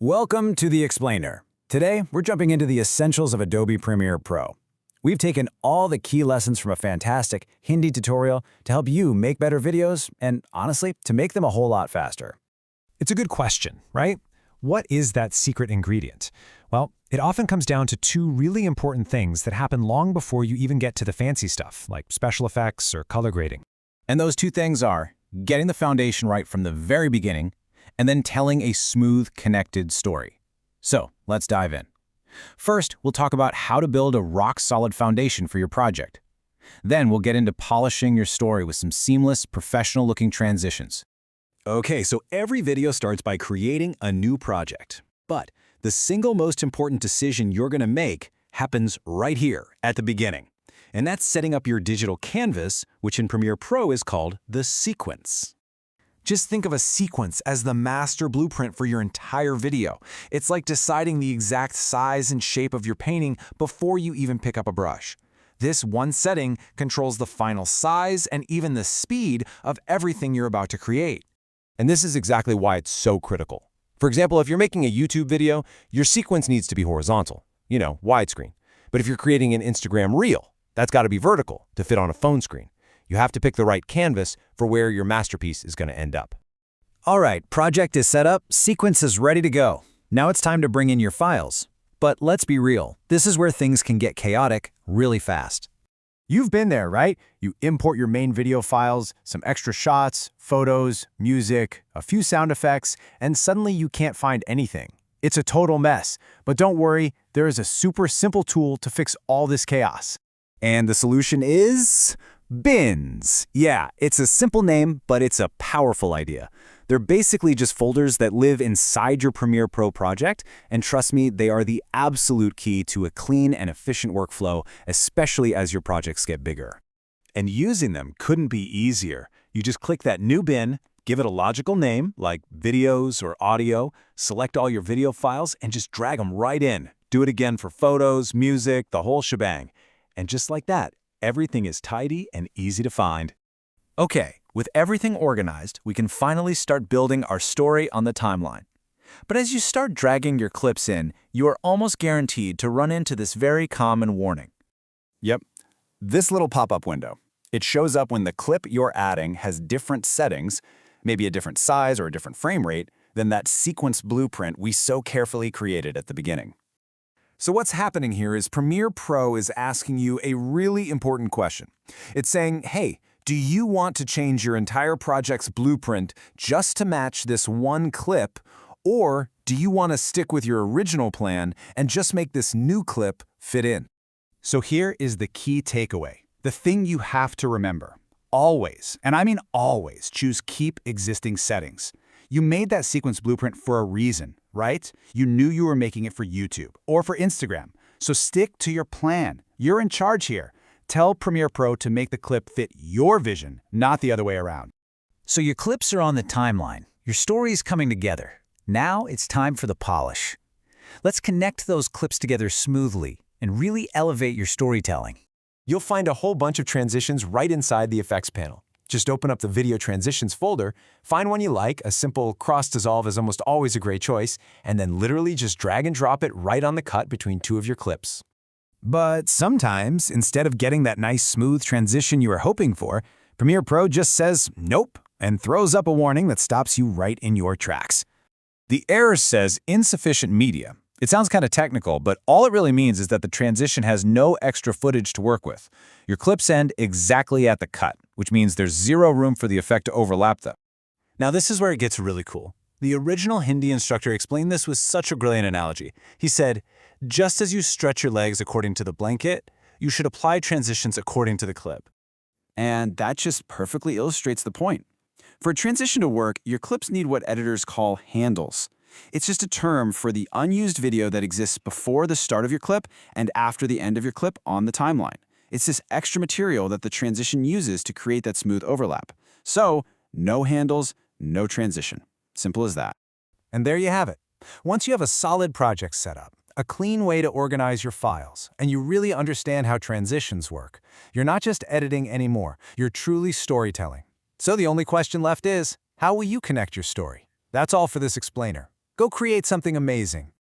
Welcome to The Explainer. Today, we're jumping into the essentials of Adobe Premiere Pro. We've taken all the key lessons from a fantastic Hindi tutorial to help you make better videos and, honestly, to make them a whole lot faster. It's a good question, right? What is that secret ingredient? Well, it often comes down to two really important things that happen long before you even get to the fancy stuff, like special effects or color grading. And those two things are getting the foundation right from the very beginning and then telling a smooth, connected story. So, let's dive in. First, we'll talk about how to build a rock-solid foundation for your project. Then we'll get into polishing your story with some seamless, professional-looking transitions. Okay, so every video starts by creating a new project. But the single most important decision you're going to make happens right here at the beginning. And that's setting up your digital canvas, which in Premiere Pro is called the sequence. Just think of a sequence as the master blueprint for your entire video. It's like deciding the exact size and shape of your painting before you even pick up a brush. This one setting controls the final size and even the speed of everything you're about to create. And this is exactly why it's so critical. For example, if you're making a YouTube video, your sequence needs to be horizontal, widescreen. But if you're creating an Instagram reel, that's got to be vertical to fit on a phone screen. You have to pick the right canvas for where your masterpiece is going to end up. All right, project is set up, sequence is ready to go. Now it's time to bring in your files. But let's be real, this is where things can get chaotic really fast. You've been there, right? You import your main video files, some extra shots, photos, music, a few sound effects, and suddenly you can't find anything. It's a total mess. But don't worry, there is a super simple tool to fix all this chaos. And the solution is bins. Yeah, it's a simple name, but it's a powerful idea. They're basically just folders that live inside your Premiere Pro project, and trust me, they are the absolute key to a clean and efficient workflow, especially as your projects get bigger. And using them couldn't be easier. You just click that new bin, give it a logical name, like videos or audio, select all your video files, and just drag them right in. Do it again for photos, music, the whole shebang. And just like that, everything is tidy and easy to find. Okay, with everything organized, we can finally start building our story on the timeline. But as you start dragging your clips in, you are almost guaranteed to run into this very common warning. Yep, this little pop-up window. It shows up when the clip you're adding has different settings, maybe a different size or a different frame rate, than that sequence blueprint we so carefully created at the beginning. So what's happening here is Premiere Pro is asking you a really important question. It's saying, hey, do you want to change your entire project's blueprint just to match this one clip, or do you want to stick with your original plan and just make this new clip fit in? So here is the key takeaway. The thing you have to remember. Always, and I mean always, choose Keep Existing Settings. You made that sequence blueprint for a reason, right? You knew you were making it for YouTube or for Instagram. So stick to your plan. You're in charge here. Tell Premiere Pro to make the clip fit your vision, not the other way around. So your clips are on the timeline. Your story is coming together. Now it's time for the polish. Let's connect those clips together smoothly and really elevate your storytelling. You'll find a whole bunch of transitions right inside the effects panel. Just open up the Video Transitions folder, find one you like, a simple cross-dissolve is almost always a great choice, and then literally just drag and drop it right on the cut between two of your clips. But sometimes, instead of getting that nice smooth transition you were hoping for, Premiere Pro just says nope and throws up a warning that stops you right in your tracks. The error says insufficient media. It sounds kind of technical, but all it really means is that the transition has no extra footage to work with. Your clips end exactly at the cut, which means there's zero room for the effect to overlap them. Now this is where it gets really cool. The original Hindi instructor explained this with such a brilliant analogy. He said, just as you stretch your legs according to the blanket, you should apply transitions according to the clip. And that just perfectly illustrates the point. For a transition to work, your clips need what editors call handles. It's just a term for the unused video that exists before the start of your clip and after the end of your clip on the timeline. It's this extra material that the transition uses to create that smooth overlap. So, no handles, no transition. Simple as that. And there you have it. Once you have a solid project set up, a clean way to organize your files, and you really understand how transitions work, you're not just editing anymore, you're truly storytelling. So the only question left is, how will you connect your story? That's all for this explainer. Go create something amazing.